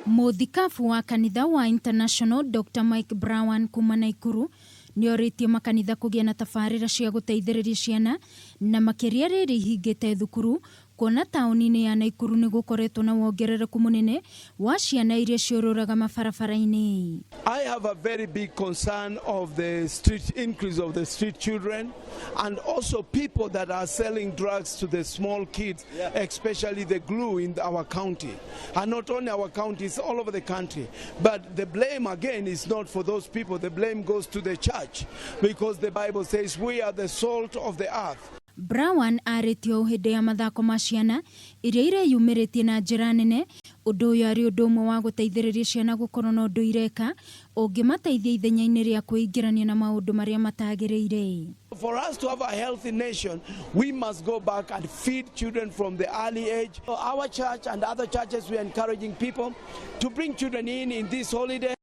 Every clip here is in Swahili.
Muthikabu wa kanitha wa International Dr. Mike Brown kuma Naikuru nioritie makanitha kugia na tabarĩra cia guteithĩrĩria ciana na makĩria rĩrĩ ihingĩte thukuru kuona taũni-inĩ ya Naikuru nĩ gũkoretwo na wongerereku mũnene wa ciana iria ciũrũraga mabarabara-inĩ. I have a very big concern of the increase of the street children and also people that are selling drugs to the small kids, especially the glue in our county. And not only our county, it's all over the country. But the blame again is not for those people. The blame goes to the church because the Bible says we are the salt of the earth. Brown arĩtio hĩndĩ ya mathako ma ciana iria ireyumĩrĩtie na njĩra nene ũndũ ũyũ arĩ ũndũ ũmwe wa gũteithĩrĩria ciana gũkorwo na ũndũ ireka ũngĩmateithia ithenya-inĩ rĩa kwĩingĩrania na maũndũ marĩa matagĩrĩire. For us to have a healthy nation, we must go back and feed children from the early age. Our church and other churches, we are encouraging people to bring children in this holiday.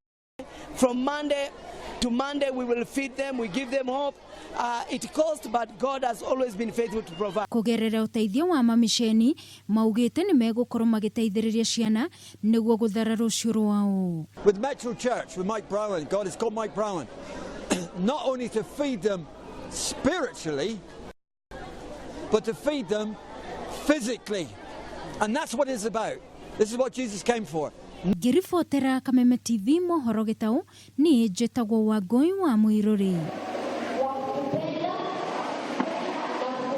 From Monday to Monday, we will feed them, we give them hope. It costs, but God has always been faithful to provide. Kugerera uteithio wa mamisheni, maugĩte nĩ megũkorwo magĩteithĩrĩria ciana nĩguo gũthara rũciũ rwao. With Metro Church, with Mike Brown, God has called Mike Brown, not only to feed them spiritually, but to feed them physically. And that's what it's about. This is what Jesus came for. Ngiribotera Kameme TV mohoro gĩtau, niĩ njĩtagwo Wangũi wa Mũirũrĩ.